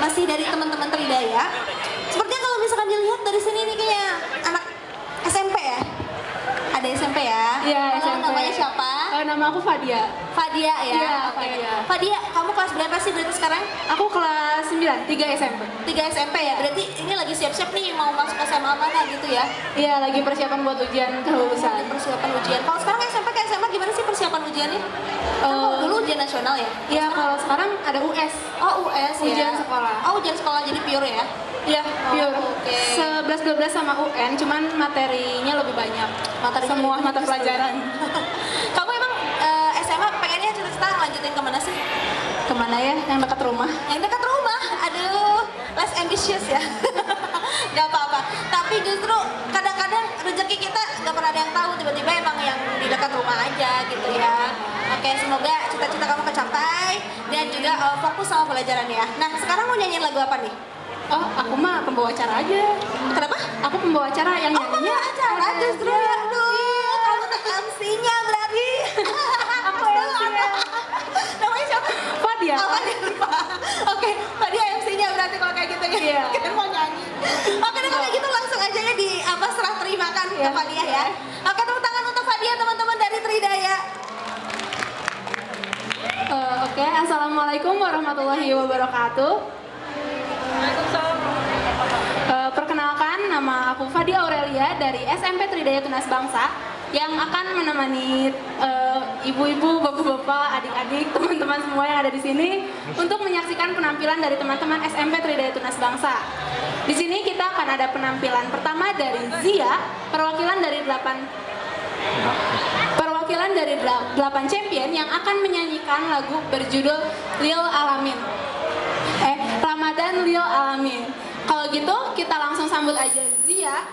masih dari teman-teman Tridaya. Sepertinya kalau misalkan dilihat dari sini nih kayak anak SMP ya? Ada SMP ya? Iya, Halo, SMP. namanya siapa? Nama aku Fadia. Fadia ya? Iya, Oke. Fadia. Fadia, kamu kelas berapa sih berarti sekarang? Aku kelas 9, 3 SMP. 3 SMP ya? Berarti ini lagi siap-siap nih mau masuk SMA mana gitu ya? Iya, lagi persiapan buat ujian kelulusan. Persiapan ujian. Kalau sekarang SMP ke SMA gimana sih persiapan ujiannya? Kan kalau dulu ujian nasional ya? Iya, kalau sekarang ada US. Oh US ya? Ujian sekolah. Oh ujian sekolah jadi pure ya? Iya, pure. Oke. 11-12 sama UN, cuman materinya lebih banyak. Materinya Semua lebih mata bagus pelajaran. Kamu emang SMA pengennya cita-cita lanjutin kemana sih? Kemana ya? Yang dekat rumah. Yang dekat rumah? Aduh, less ambitious ya. Gak apa-apa. Tapi justru kadang-kadang rezeki kita gak pernah ada yang tahu. Tiba-tiba emang yang di dekat rumah aja gitu ya. Oke, semoga cita-cita kamu kecapai dan juga fokus sama pelajaran ya. Nah, sekarang mau nyanyiin lagu apa nih? Oh, aku mah pembawa acara aja. Kenapa? Aku pembawa acara yang Oh, nyanyinya acara justru ya. Aduh, kamu tuh MC-nya berarti. Aku MC-nya. Namanya siapa? Fadia. Oh, Fadia lupa. Oke, Fadia MC-nya berarti kalau kayak gitu ya. Iya. Kita mau nyanyi. Oke, deh, kalau kayak gitu langsung aja ya di serah terimakan ke Fadia ya. Oke, tepuk tangan untuk Fadia teman-teman dari Tridaya. Oke, Assalamualaikum warahmatullahi wabarakatuh. Perkenalkan, nama aku Fadia Aurelia dari SMP Tridaya Tunas Bangsa yang akan menemani ibu-ibu, bapak-bapak, adik-adik, teman-teman semua yang ada di sini untuk menyaksikan penampilan dari teman-teman SMP Tridaya Tunas Bangsa. Di sini kita akan ada penampilan pertama dari Zia, perwakilan dari 8 champion yang akan menyanyikan lagu berjudul Lil Alamin. Ramadan Lil Alamin. Kalau gitu kita langsung sambut aja Zia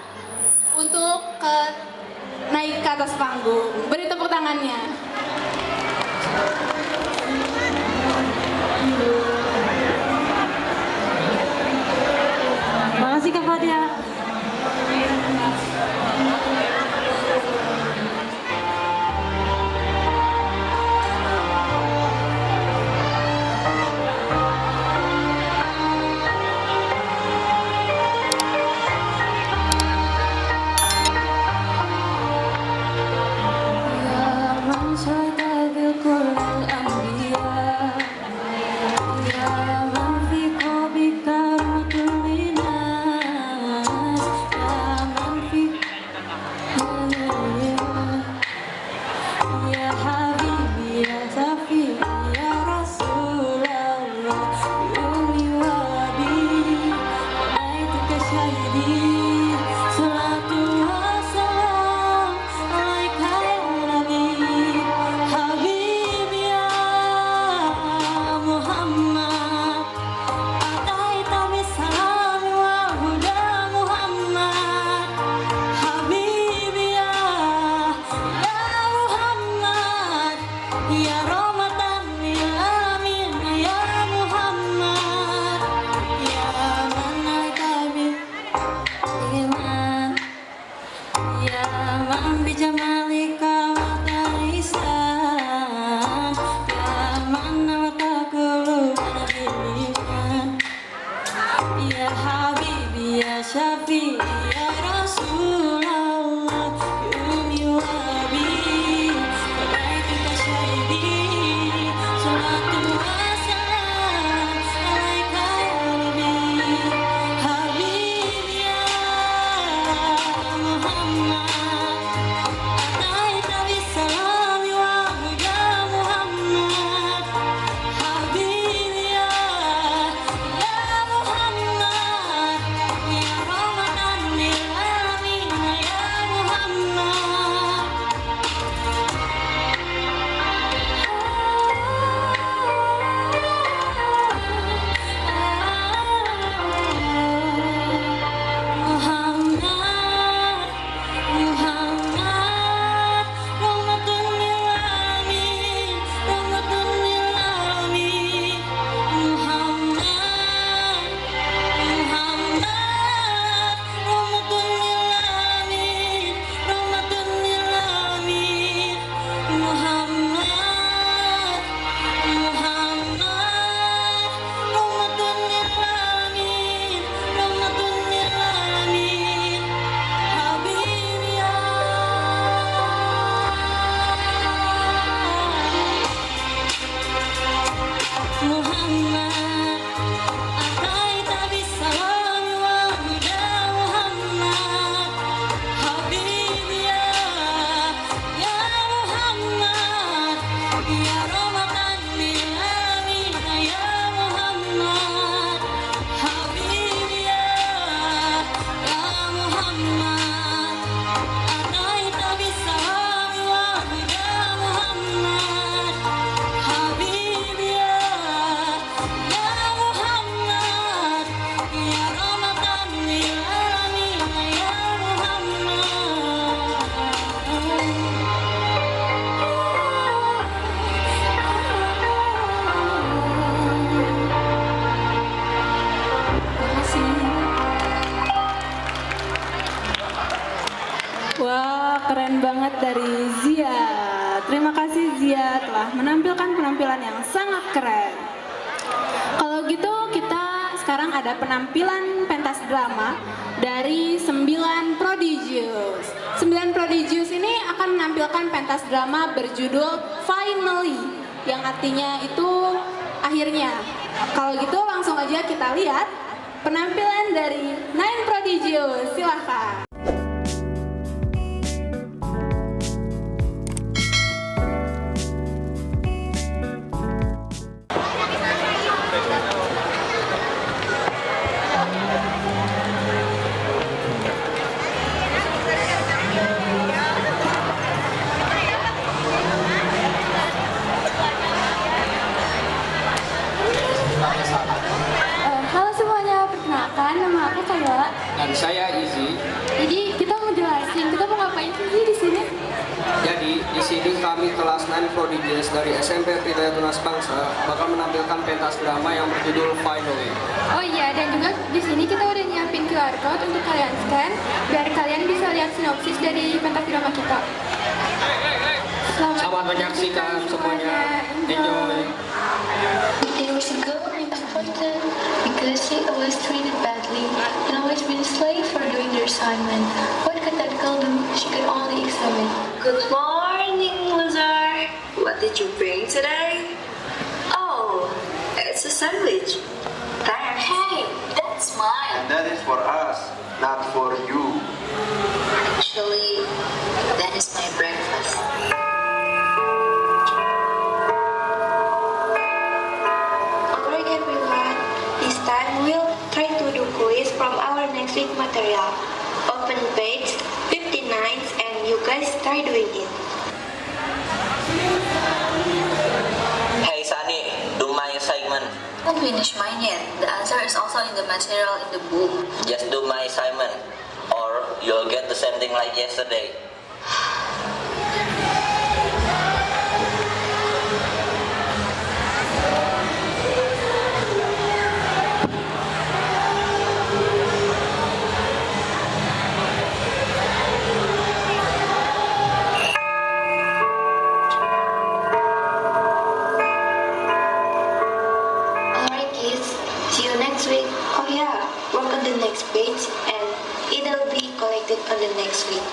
untuk naik ke atas panggung. Beri tepuk tangannya. Makasih Kak Fadia. Sekolah menampilkan penampilan yang sangat keren. Kalau gitu kita sekarang ada penampilan pentas drama dari 9 prodigious. 9 prodigious ini akan menampilkan pentas drama berjudul Finally, yang artinya itu akhirnya. Kalau gitu langsung aja kita lihat penampilan dari 9 prodigious. Silahkan. Halo semuanya, perkenalkan nama aku Kayla. Dan saya Izzy. Jadi kita mau jelasin kita mau ngapain sih di sini? Jadi di sini kami kelas 9 Prodigious dari SMP Tridaya Tunas Bangsa bakal menampilkan pentas drama yang berjudul Finally. Oh iya, dan juga di sini kita udah nyiapin QR code untuk kalian scan biar kalian bisa lihat sinopsis dari pentas drama kita. Selamat menyaksikan semuanya. Enjoy. There was a girl named Fortune because she always treated badly and always been a slave for doing their assignment. What could that girl do? She could only examine. Good morning, loser. What did you bring today? Oh, it's a sandwich. Thanks. Hey, that's mine. And that is for us, not for you. Actually, that is my breakfast. Alright everyone, this time we'll try to do quiz from our next week material. Open page 59 and you guys try doing it. Hey Sunny, do my assignment. Don't finish mine yet. The answer is also in the material in the book. Just do my assignment, or you'll get the same thing like yesterday. Alright kids, see you next week. Oh yeah, work on the next page and it'll be collected on the next week.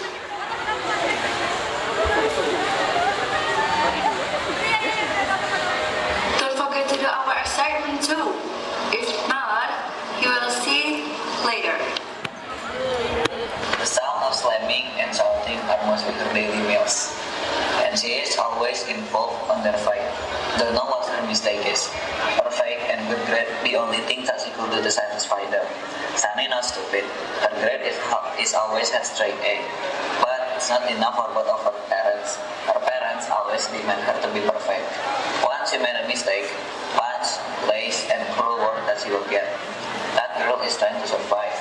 Don't forget to do our assignment too. If not, you will see later. The sound of slamming and shouting are mostly her daily meals, and she is always involved on their fight. Don't know what her mistake is. Perfect and good grade, the only thing that she could do to satisfy them. Sunny not stupid. Her grade is always a straight A, but it's not enough for both of her parents. Her parents always demand her to be perfect. Once she made a mistake, punch, lace, and cruel word that she will get. That girl is trying to survive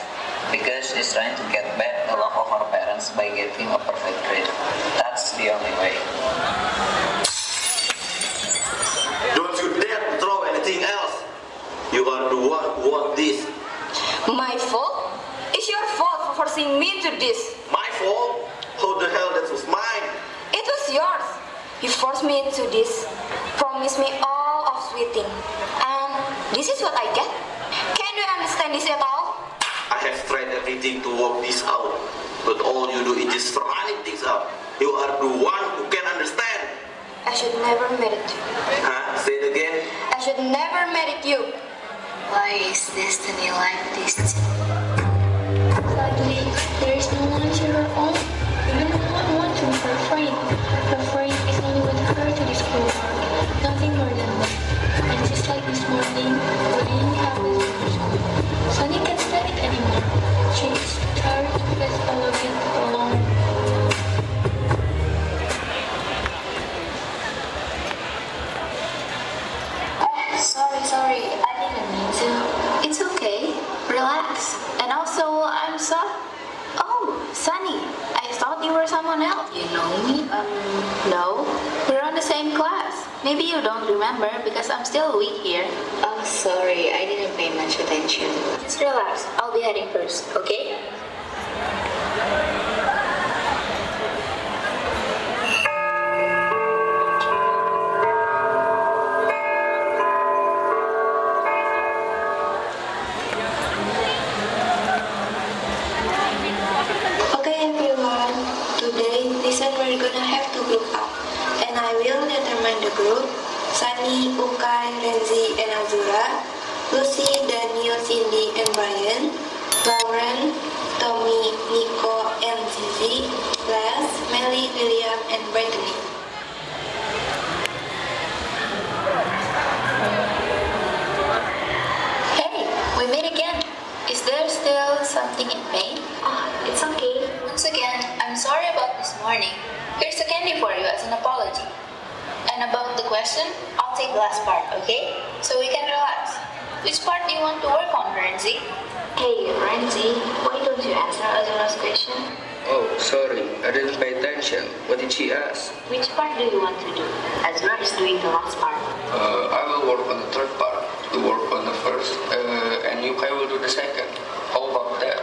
because she's trying to get back the love of her parents by getting a perfect grade. That's the only way. Don't you dare to throw anything else. You are the one who want this. My fault? It's your fault for forcing me to this. My fault? How the hell that was mine? It was yours. You forced me to this. Promised me all of sweet thing. And this is what I get? Can you understand this at all? I have tried everything to work this out, but all you do is just running things up. You are the one who can understand. I should never marry you. Huh? Say it again. I should never marry you. Why is destiny like this? Sadly, there is no one to her own. Even no one wants to her friend. Her friend is only with her to this world. Nothing more than that. And just like this morning, being happy with school. Sunny can't stand it anymore. She is tired to face all of it alone. Sorry, I didn't mean to. It's okay. Relax. And also, I'm sorry. Oh, Sunny, I thought you were someone else. You know me? No. We're on the same class. Maybe you don't remember because I'm still a week here. Oh, sorry. I didn't pay much attention. Just relax. I'll be heading first, okay? the group: Sunny, Ukay, Renzi, and Azura, Lucy, Daniel, Cindy, and Brian, Lauren, Tommy, Nico, and Zizi, Les, Melly, William, and Brittany. Hey, we meet again. Is there still something in pain? It's okay. Once again, I'm sorry about this morning. Here's a candy for you as an apology. And about the question, I'll take the last part, okay? So we can relax. Which part do you want to work on, Renzi? Hey, Renzi, why don't you answer Azura's question? Oh, sorry, I didn't pay attention. What did she ask? Which part do you want to do? Azura is doing the last part. I will work on the third part. You work on the first, and Yukai will do the second. How about that?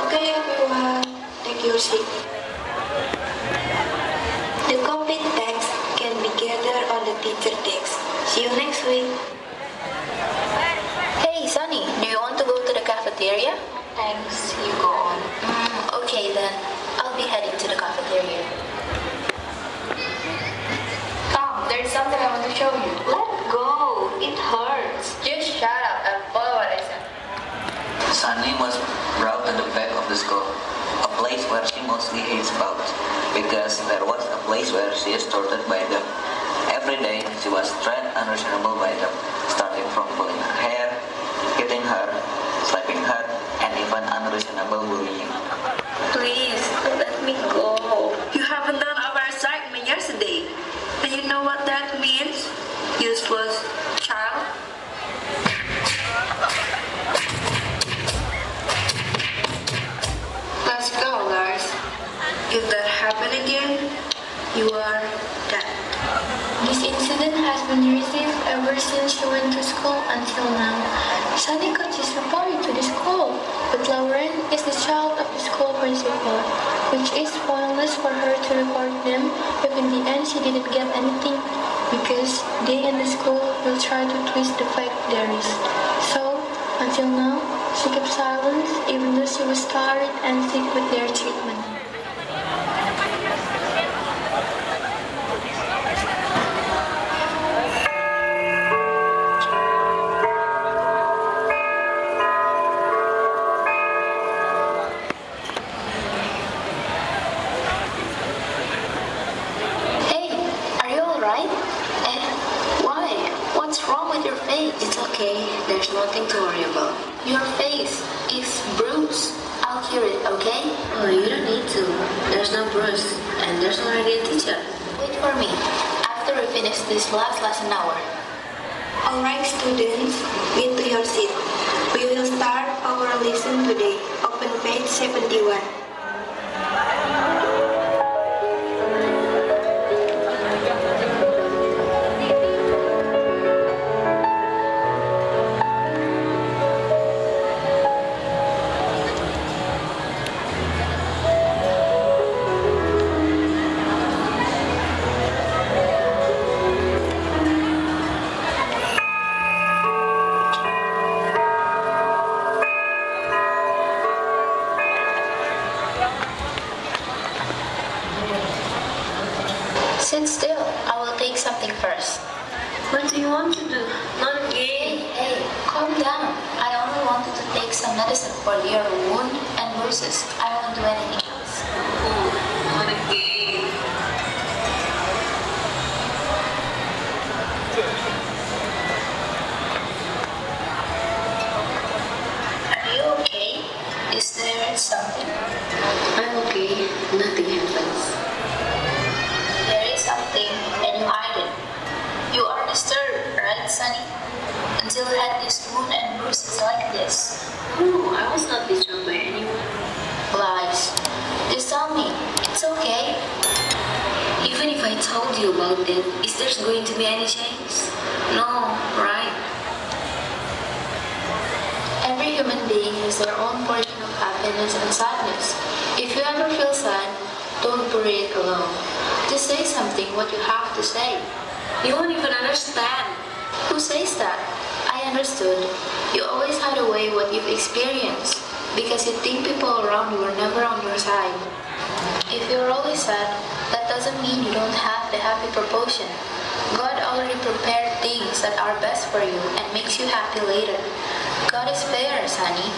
Okay, everyone, take your seat. The complete text can be gathered on the teacher text. See you next week. Hey, Sunny, do you want to go to the cafeteria? Thanks, you go on. Okay then, I'll be heading to the cafeteria. Come, there's something I want to show you. Let go, it hurts. Just shut up and follow what I said. Sunny was brought to the back of the school, a place where she mostly hates about, because there was a place where she is tortured by them. Every day, she was treated unreasonable by them, starting from pulling her hair, hitting her, slapping her, and even unreasonable bullying. Please, let me go. You haven't done our assignment yesterday. And you know what that means? Useless child. Let's go, guys. If that happens again, you are dead. This incident has been received ever since she went to school until now. Sunny coaches reported to the school, but Lauren is the child of the school principal, which is pointless for her to report them if in the end she didn't get anything, because they in the school will try to twist the fact there is. So, until now, she kept silence even though she was tired and sick with their treatment. Hey, are you alright? Why? What's wrong with your face? It's okay, there's nothing to worry about. Your face is bruised. I'll cure it, okay? Oh, you don't need to. There's no bruise, and there's already a teacher. Wait for me. After we finish this last lesson hour. Alright, students, get to your seat. We will start our lesson today. Open page 71. Sit still. I will take something first. What do you want to do? Not Hey, again. hey, calm down. I only wanted to take some medicine for your wound and bruises. I won't do anything else. Not again. Are you okay? Is there something? I'm okay. Nothing happens. There is something and you hide it. You are disturbed, right, Sunny? Until you had this wound and bruises like this. No, I was not disturbed by anyone. Lies. Just tell me. It's okay. Even if I told you about it, is there going to be any change? No, right? Every human being has their own portion of happiness and sadness. If you ever feel sad, Don't bury it alone. Just say something what you have to say. You won't even understand. Who says that? I understood. You always hide away what you've experienced because you think people around you are never on your side. If you're always sad, that doesn't mean you don't have the happy proportion. God already prepared things that are best for you and makes you happy later. God is fair, Sunny,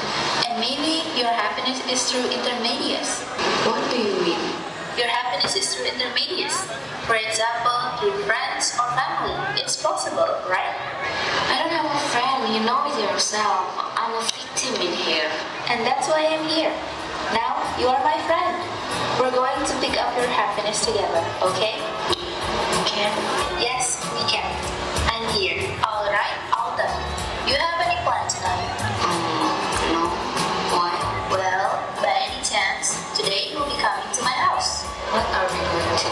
and maybe your happiness is through intermediates. What do you mean? Your happiness is through intermediates. For example, through friends or family. It's possible, right? I don't have a friend, you know it yourself. I'm a victim in here. And that's why I'm here. Now, you are my friend. We're going to pick up your happiness together, okay? Okay. Yes, we can. I'm here. All right, all done. You have any plans tonight? No. Why? Well, by any chance, today you will be coming to my house. What are we going to do?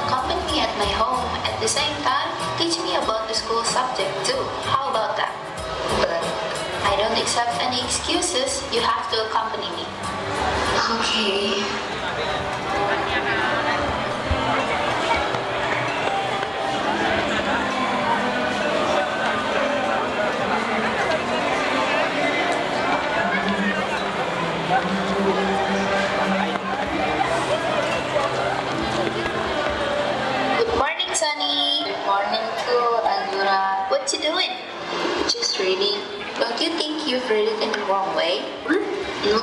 Accompany me at my home. At the same time, teach me about the school subject too. How about that? But I don't accept any excuses. You have to accompany me. Okay. Good morning, Sunny. Good morning too, Azura. What you doing? Just reading. Don't you think you've read it in the wrong way? No,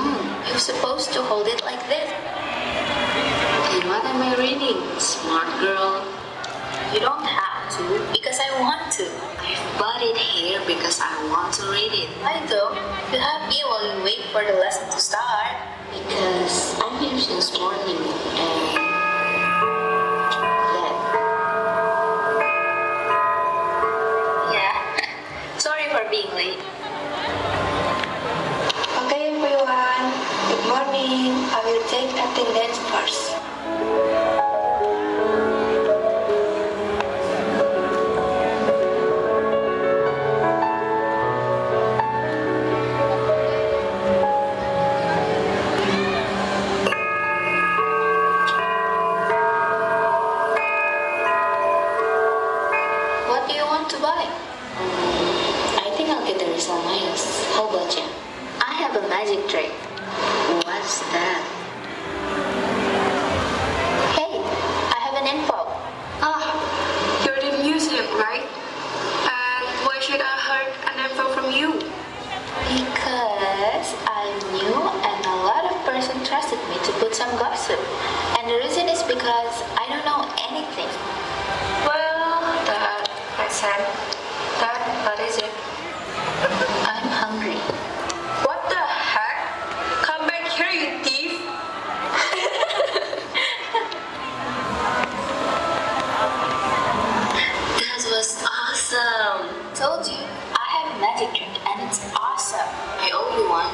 you're supposed to hold it like this. And what am I reading? Smart girl. You don't have to, because I want to. I've bought it here because I want to read it. Why though? You have me while you wait for the lesson to start. Because I'm here since morning and yeah. Sorry for being late. Okay, everyone. Good morning. I will take attendance first. What do you want to buy? I think I'll get the result miles. How about you? I have a magic trick. What's that? Hey, I have an info. You're the museum, right? And why should I heard an info from you? Because I'm new and a lot of person trusted me to put some gossip. And the reason is because I don't know anything. Well, that makes sense. What is it? I'm hungry. What the heck? Come back here, you thief! That was awesome. Told you, I have a magic trick and it's awesome. I owe you one.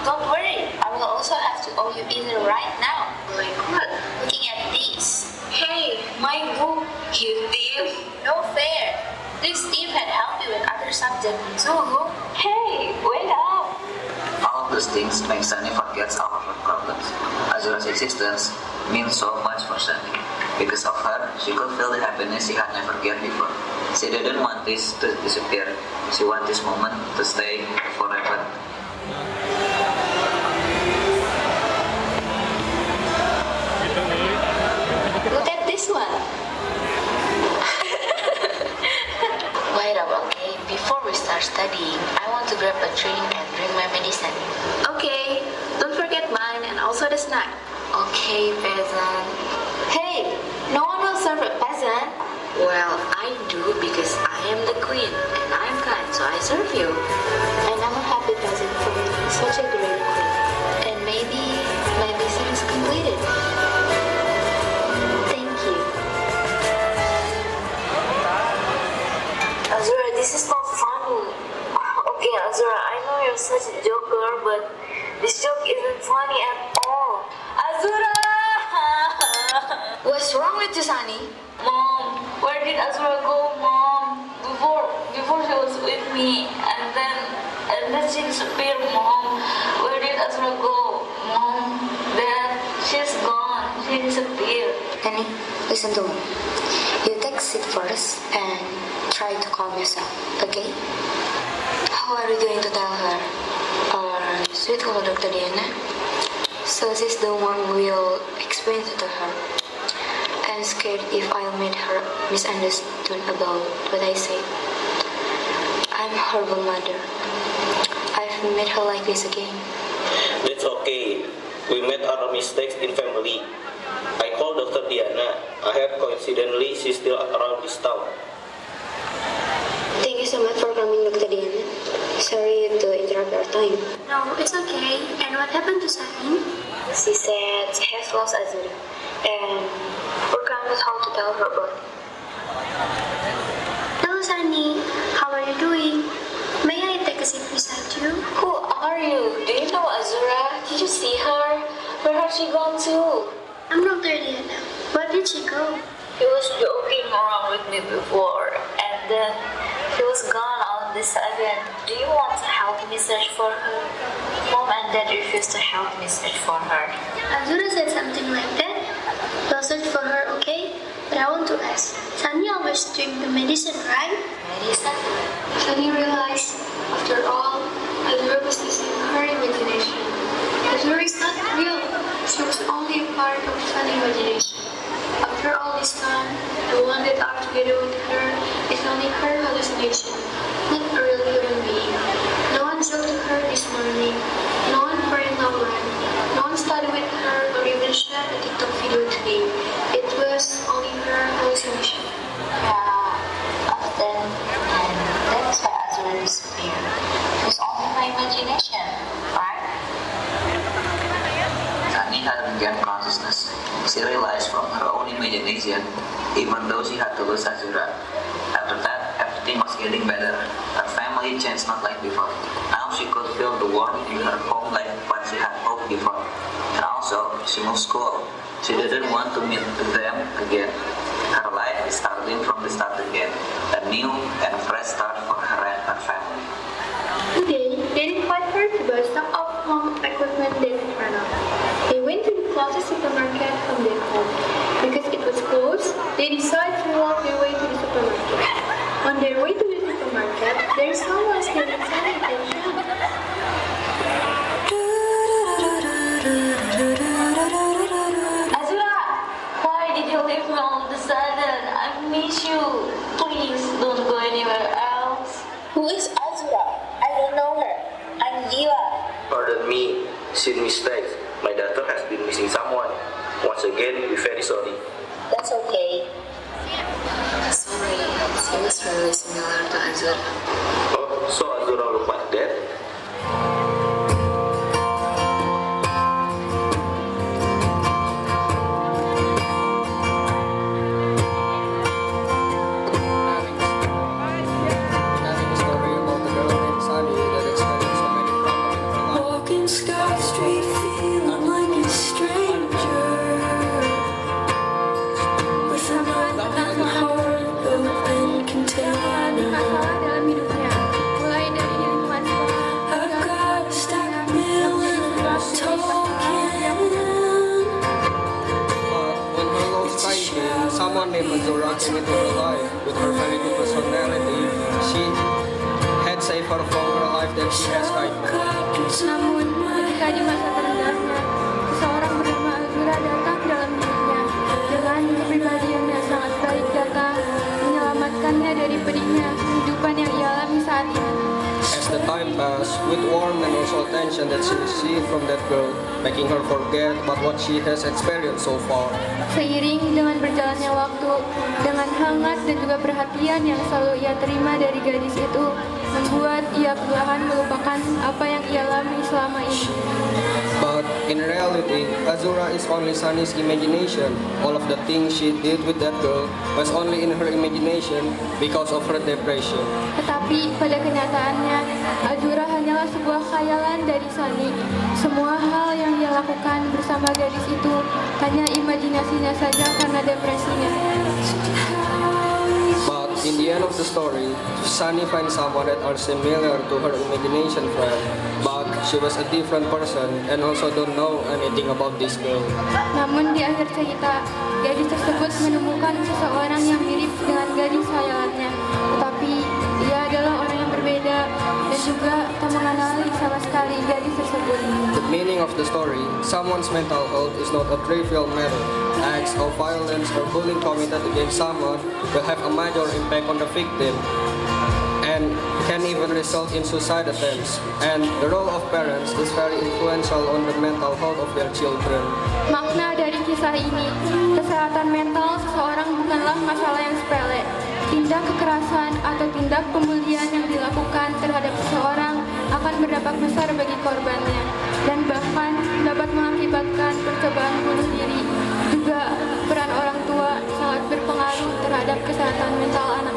Don't worry. I will also have to owe you either right now. Like what? Looking at these. Hey, my book, you thief. No fair. This thief had helped you with other subjects too. Hey, wake up. All those things make Sunny forget all of her problems. Azura's existence means so much for Sunny. Because of her, she could feel the happiness she had never get before. She didn't want this to disappear. She wanted this moment to stay forever. Look at this one. Wait up, okay? Before we start studying, I want to grab a drink and drink my medicine. Okay, don't forget mine and also the snack. Okay, peasant. Hey, no one will serve a peasant. Well, I do because I am the queen and I'm kind, so I serve you. And I'm a happy peasant for being such a great queen. And maybe my mission is completed. Thank you. Azura, this is not funny. Okay, Azura, I know you're such a joker, but this joke isn't funny at all. Azura! What's wrong with you, Sunny? Mom, where did Azura go, Mom? Before she was with me, and then she disappeared, Mom. Where did Azura go? Mom, Dad, she's gone. they disappear. Danny, listen to me. You take a seat first and try to calm yourself, okay? How are you going to tell her? Or should call Dr. Diana? So she's the one who will explain it to her. I'm scared if I'll make her misunderstood about what I say. I'm a horrible mother. I've made her like this again. That's okay. We made our mistakes in family. I called Dr. Diana. I heard coincidentally she's still around this town. Thank you so much for coming, Dr. Diana. Sorry to interrupt your time. No, it's okay. And what happened to Sunny? She said she has lost Azura. And we're confused how to tell her about it. Hello, Sunny. How are you doing? May I take a seat beside you? Who are you? Do you know Azura? Did you see her? Where has she gone to? I'm Dr. Diana. Where did she go? He was joking around with me before, and then he was gone all of a sudden. Do you want to help me search for her? Mom and Dad refused to help me search for her. Azura said something like that. We'll search for her, okay? But I want to ask, Sunny always drink the medicine, right? Medicine? Sunny realized, after all, Azura was using her imagination. Azura is not real. She was only a part of Sunny's imagination. After all this time, the one that are together with her is only her hallucination, not a real human being. No one joked to her this morning. No one prayed no one. No one studied with her or even shared a TikTok video today. It was only her hallucination. Yeah, often, and that's why Azura disappeared. It was only my imagination, right? Sunny had regained consciousness. She realized from her own imagination, even though she had to lose Azura. After that, everything was getting better. Her family changed not like before. Now she could feel the warmth in her home like what she had hoped before. And also, she moved school. She didn't want to meet them again. Her life is starting from the start again. A new and fresh start for her and her family. Today, they required her to buy some of home equipment that ran out. They went to the closest supermarket from their home. Because it was closed, they decided to walk their way to the supermarket. On their way to the supermarket, there is someone stealing some attention. Azura, why did you leave me all of a sudden? I miss you. Please don't go anywhere else. Who is Azura? I don't know her. I'm Dila. Pardon me, sin mistake. My daughter has been missing someone. Once again, we're very sorry. That's okay. Sorry, she was really similar to Azura. Oh, so Azura look like that? Having a story about the girl named Sunny that experienced so many problems in her life. Walking Sky Street, feeling like a stranger, with a mind and heart open container. Dalam hidupnya, mulai dari lingkungan sekolah, I've got a stack of mail and I'm talking. But when her lost time came, someone named Azura came into her life. With her very good personality, she had saved her from her life that she has right now. namun ketika di masa terendahnya, seseorang bernama Azura datang dalam hidupnya. Dengan kepribadian yang sangat baik datang, menyelamatkannya dari pedihnya kehidupan yang ia alami saat ini. As the time passed, with warmth and also attention that she received from that girl, making her forget about what she has experienced so far. Seiring dengan berjalannya waktu, dengan hangat dan juga perhatian yang selalu ia terima dari gadis itu, membuat ia perlahan melupakan apa yang ia alami selama ini. But in reality, Azura is only Sunny's imagination. All of the things she did with that girl was only in her imagination because of her depression. Tetapi pada kenyataannya, Azura hanyalah sebuah khayalan dari Sunny. Semua hal yang ia lakukan bersama gadis itu hanya imajinasinya saja karena depresinya. But In the end of the story, Sunny finds someone that are similar to her imagination friend, but she was a different person and also don't know anything about this girl. Namun di akhir cerita, gadis tersebut menemukan seseorang yang mirip dengan gadis khayalannya. Tetapi dia adalah orang yang berbeda dan juga tak mengenali sama sekali gadis tersebut. The meaning of the story, someone's mental health is not a trivial matter. Acts of violence or bullying committed against someone will have a major impact on the victim and can even result in suicide attempts. And the role of parents is very influential on the mental health of their children. Makna dari kisah ini, kesehatan mental seseorang bukanlah masalah yang sepele. Tindak kekerasan atau tindak pembulian yang dilakukan terhadap seseorang akan berdampak besar bagi korbannya dan bahkan dapat mengakibatkan percobaan bunuh diri. Juga peran orang tua sangat berpengaruh terhadap kesehatan mental anak.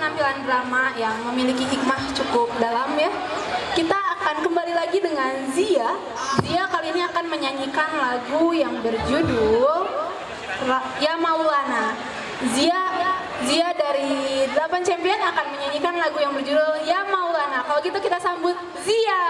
penampilan drama yang memiliki hikmah cukup dalam ya. Kita akan kembali lagi dengan Zia. Zia kali ini akan menyanyikan lagu yang berjudul Ya Maulana. Zia dari 8 Champion akan menyanyikan lagu yang berjudul Ya Maulana. Kalau gitu kita sambut Zia.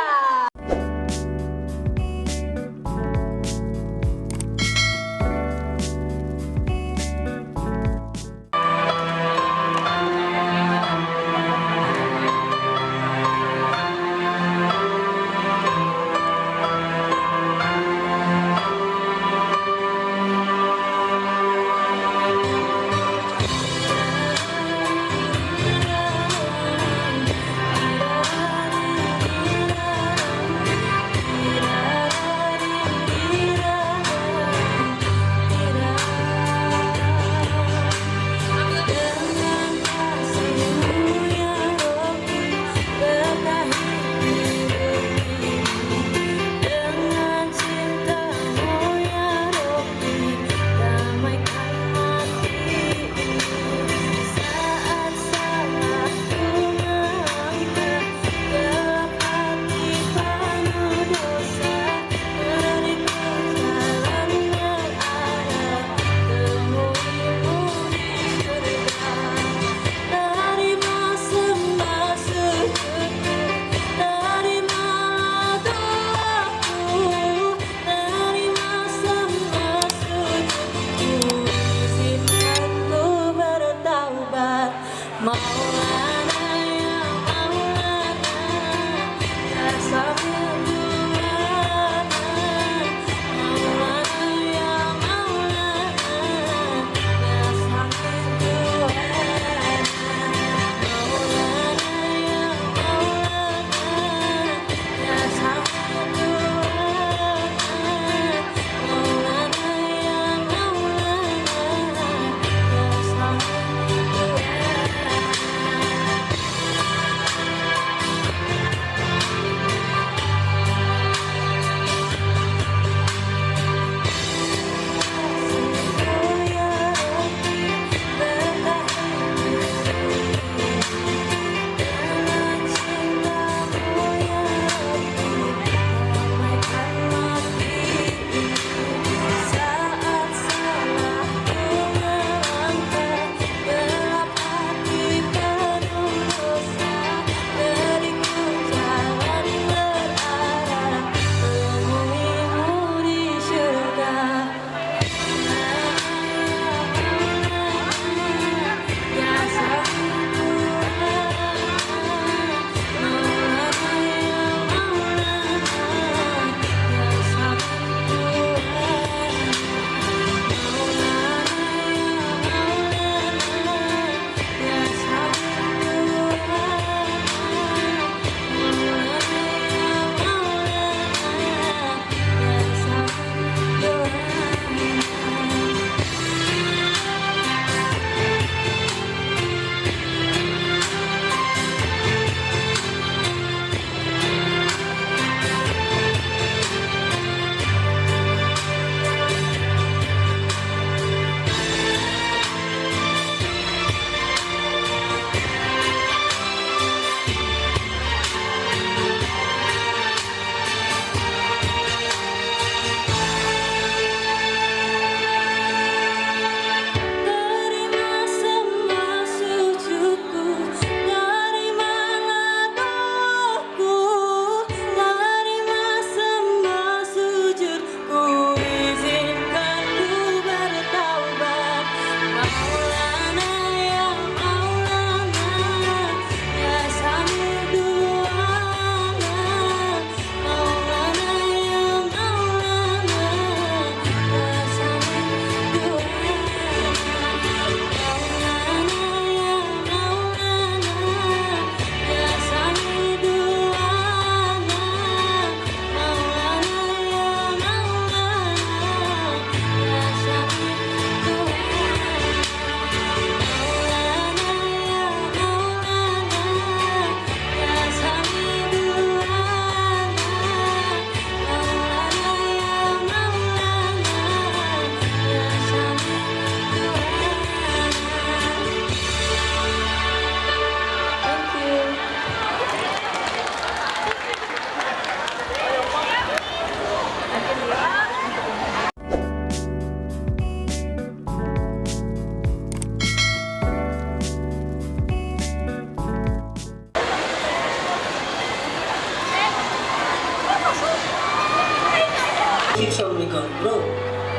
He suddenly got broke.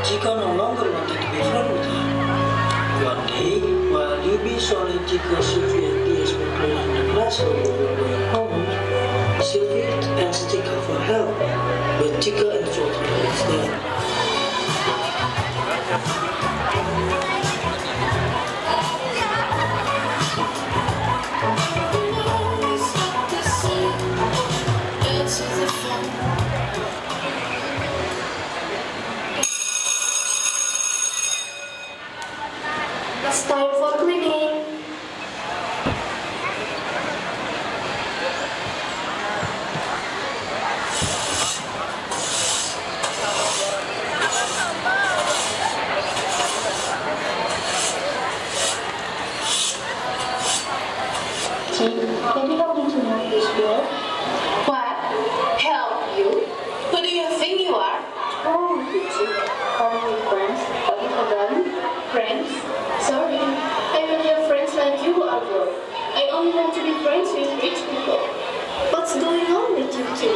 Chica no longer wanted to be friends with her. One day, while Yubi saw Chica, Sylvie, and Piers were playing in the classroom and were going home, Sylvie asked Chica for help, but Chica insulted her instead. It's time for cleaning. Can you help me to move this wall? What? Help you? Who do you think you are? Oh, are we friends? Have you forgotten? Friends? Sorry, I'm not your friends like you are, girl. I only want to be friends with rich people. What's going on with you two?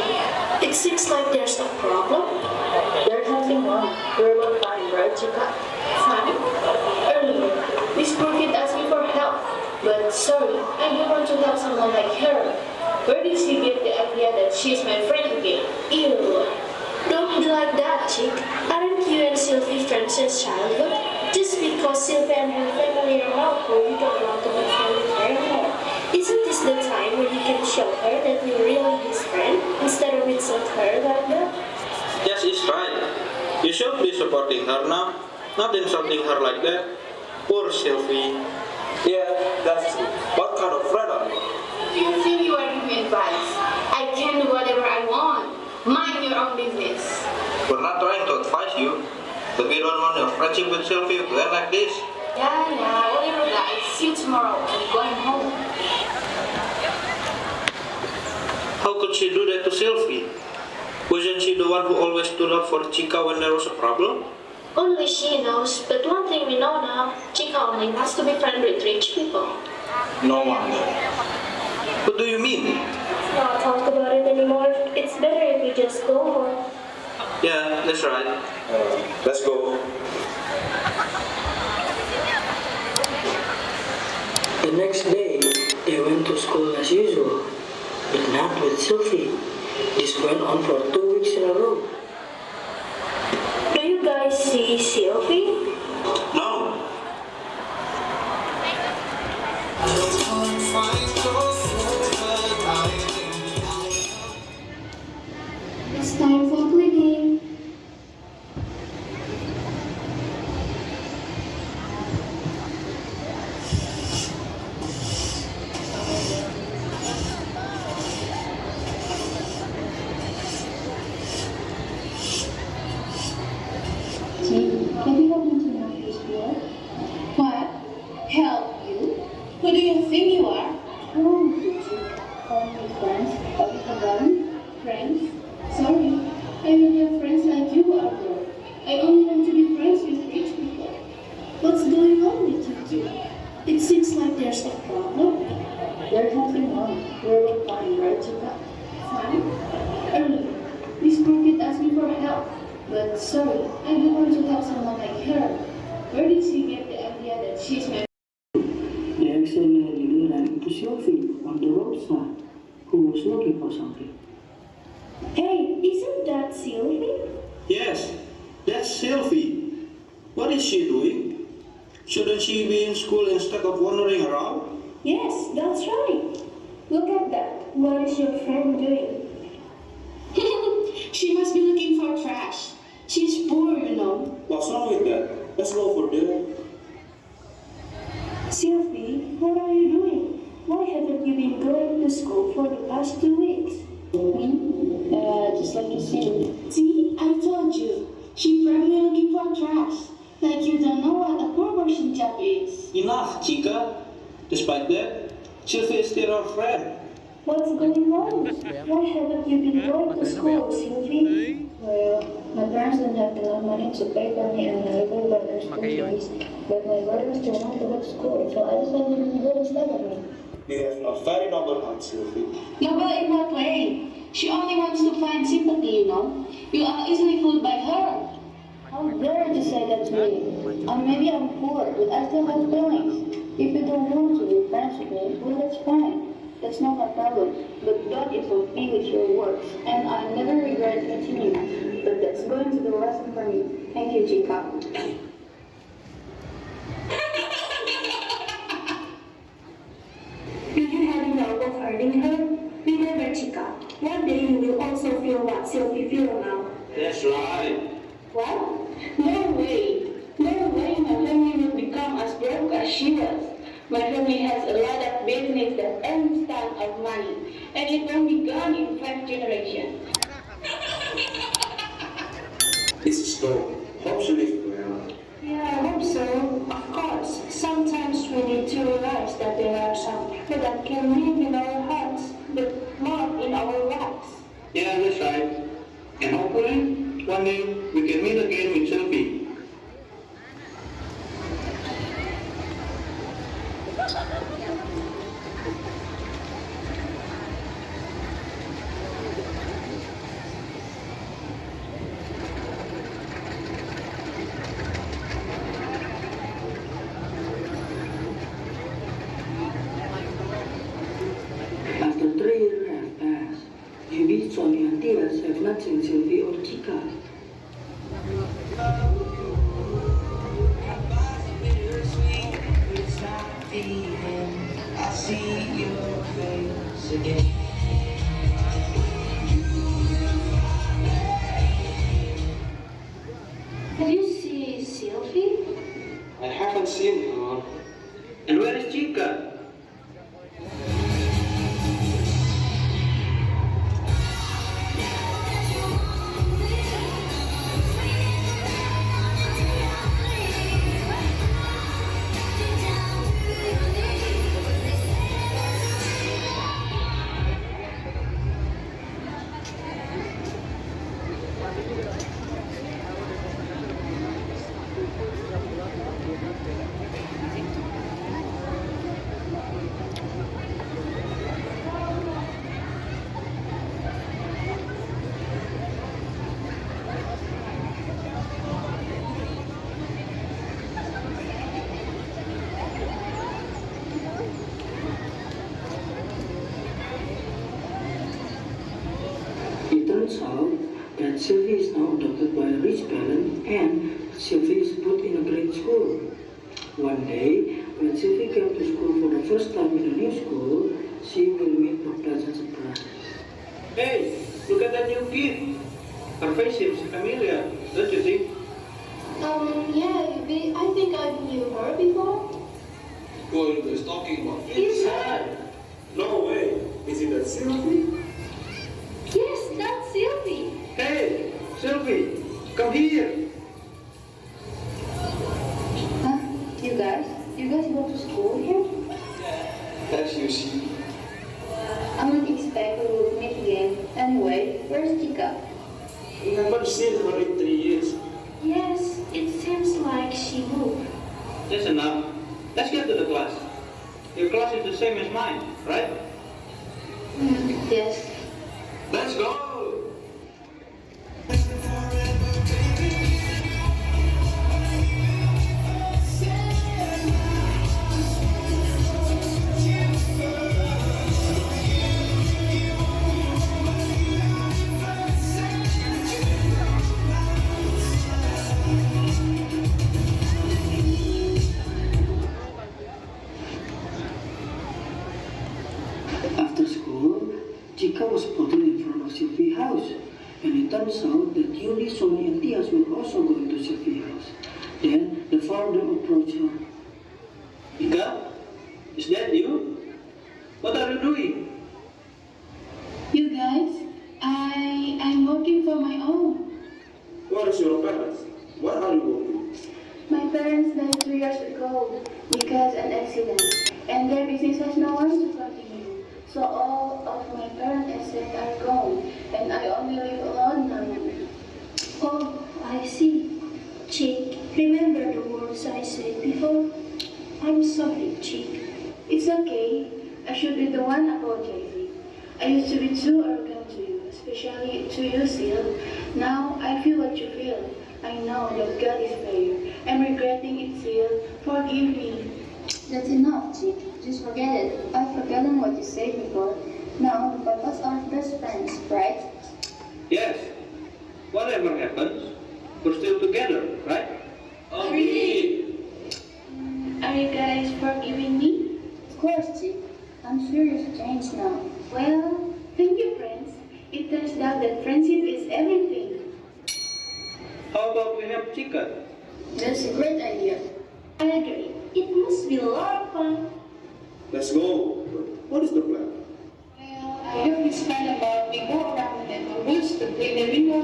It seems like there's a problem. There's nothing wrong. We're both fine, right, Chica? Fine. Earlier, this poor kid asked me for help. But sorry, I don't want to help someone like her. Where did she get the idea that she's my friend again? Ew. Don't be like that, chick. Aren't you and Sylvie friends since childhood? Just because Sylvie and her family are helpful, you don't want to be friends with her anymore. Isn't this the time when you can show her that you're really his friend instead of insult her like that? Yes, it's right. You should be supporting her now, not insulting her like that. Poor Sylvie. Yeah, that's true. What kind of friend are you? You think you are giving advice? I can do whatever I want. Mind your own business. We're not trying to advise you, but we don't want your friendship with Sylvie to end like this. Yeah, whatever guys. See you tomorrow. I'm going home. How could she do that to Sylvie? Wasn't she the one who always stood up for Chica when there was a problem? Only she knows, but one thing we know now, Chica only wants to be friends with rich people. No wonder. What do you mean? Not talk about it anymore. It's better if we just go home. Yeah, that's right. Let's go. The next day, they went to school as usual, but not with Sylvie. This went on for 2 weeks in a row. Do you guys see Sylvie? No. It's time for cleaning. Can you help me to move this wall? What? Help you? Who do you think you are? Oh, Chica. Are we friends? Have you forgotten? Friends? Sorry, I'm not your friends like you are, girl. I only want to be friends with rich people. What's going on with you two? It seems like there's a problem. There's nothing wrong. We're both fine, right, Chica? Fine. Earlier, this poor kid asked me for help. But sorry, I don't want to help someone like her. Where did she get the idea that she's my They accidentally ran into Sylvie on the roadside, who was looking for something. Hey, isn't that Sylvie? Yes, that's Sylvie. What is she doing? Shouldn't she be in school instead of wandering around? Yes, that's right. Look at that. What is your friend doing? She must be looking for trash. She's poor, you know. What's wrong with that? Let's go for dinner. Sylvie, what are you doing? Why haven't you been going to school for the past 2 weeks? Just like you see. See, I told you. She's probably looking for trash. Like you don't know what a poor person job is. Enough, Chica. Despite that, Sylvie is still our friend. What's going on? Why haven't you been going to school, Sylvie? Well, my parents don't have enough money to pay for me and my little brother's school fees, but my brothers still want to go to school, so I decided to go instead of me. You have a very noble heart, Sylvie. Noble in what way? She only wants to find sympathy, you know. You are easily fooled by her. How dare you say that to me? Or maybe I'm poor, but I still have feelings. If you don't want to be friends with me, well, that's fine. That's not my problem. But God is okay with your works, and I never regret meeting you. But that's going to the lesson for me. Thank you, Chica. Do you have enough of hurting her? Remember, Chica, one day you will also feel what Sylvie feels now. That's right. What? No way. No way my family will become as broke as she was. My family has a lot of business that earns tons of money, and it won't be gone in 5 generations. This is so. Hope you live well. Yeah, I hope so. Of course, sometimes we need to realize that there are some people that can live in our hearts, but not in our lives. Yeah, that's right. And hopefully, one day we can meet again with Sylvie. After 3 years have passed, Yubi, Sony, and Tias have not seen Sylvie or Chica. I see your face again. Have you seen Sylvie? I haven't seen her. And where is Chica? It turns out that Sylvie is now adopted by a rich parent and Sylvie is put in a great school. One day, when Sylvie came to school for the first time in a new school, she will meet a pleasant surprise. Hey, look at that new kid. Her face seems familiar, don't you think? Yeah, I think I knew her before. Who are you guys talking about? It's her. No way. Is it that Sylvie? Yes, that's Sylvie. Hey, Sylvie, come here. Huh? You guys go to school here? As you see. I would expect we would meet again. Anyway, where's Chica? We haven't seen her in 3 years. Yes, it seems like she moved. That's enough. Let's get to the class. Your class is the same as mine, right? Yes. Let's go! After school, Chica was spotted in front of Sylvie's house, and it turns out that Yuli, Sony, and Tias were also going to Sylvie's house. Then the four of them approached her. Ika, is that you? What are you doing? You guys, I'm working for my own. Where is your parents? Where are you working? My parents died 2 years ago because an accident, and their business has no one to continue. So all of my parents' assets are gone, and I only live alone now. Oh, I see. Chick, remember the words I said before? I'm sorry, Chick. It's okay. I should be the one apologizing. I used to be too arrogant to you, especially to you, Sil. Now I feel what you feel. I know that God is fair. I'm regretting it, Sil. Forgive me. That's enough, Chick. Just forget it. I've forgotten what you said before. Now, the papas are best friends, right? Yes. Whatever happens, we're still together, right? Agree. Are you guys forgiving me? Of course, Chick. I'm sure you've changed now. Well, thank you, friends. It turns out that friendship is everything. How about we have chicken? That's a great idea. I agree. It must be a lot of fun. Let's go. What is the plan? I heard this plan about we go around the neighborhoods to play the bingo.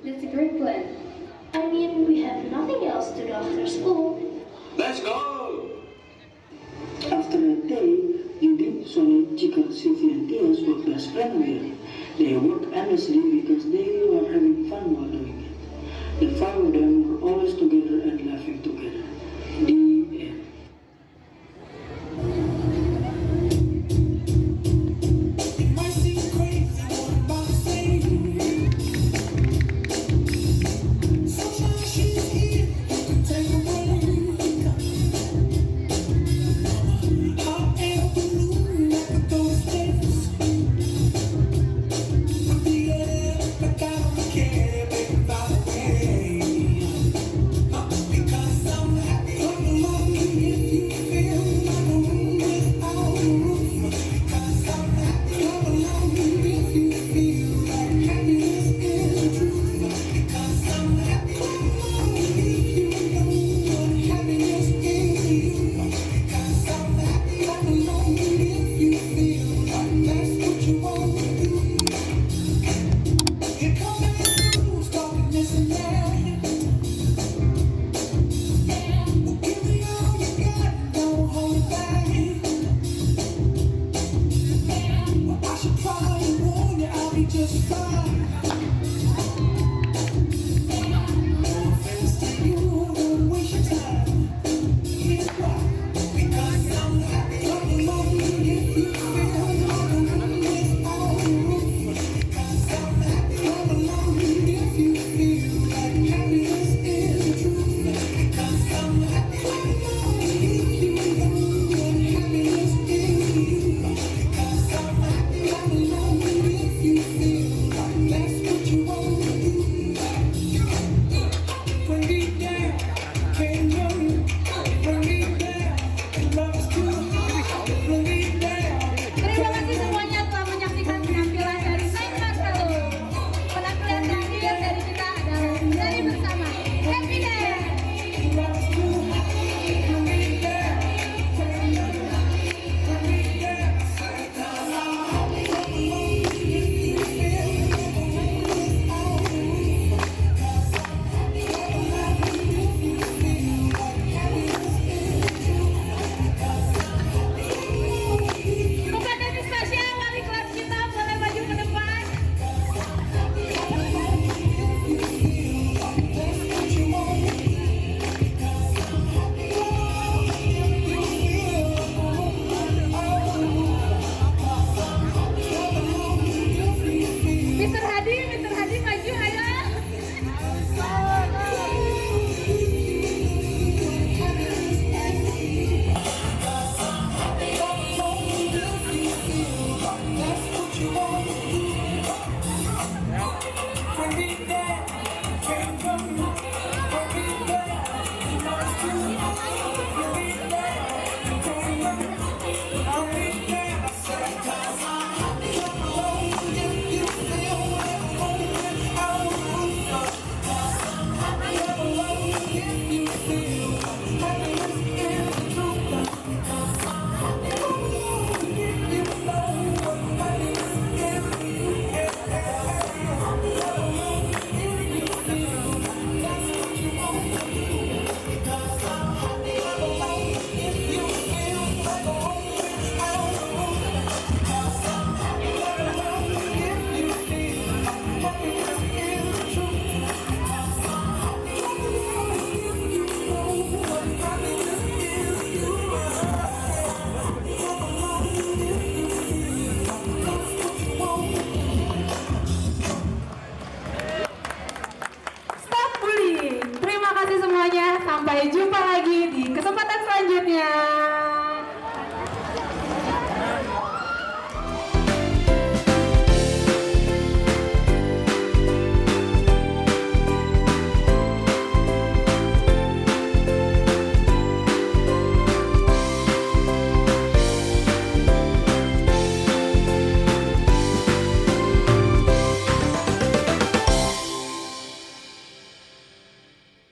That's a great plan. I mean, we have nothing else to do after school. Let's go! After that day, Judith, Sonic, Chica, Sylvia, and Tias were best friends with. They worked endlessly because they were having fun while doing it. The five of them were always together and laughing together. The end. Just fine.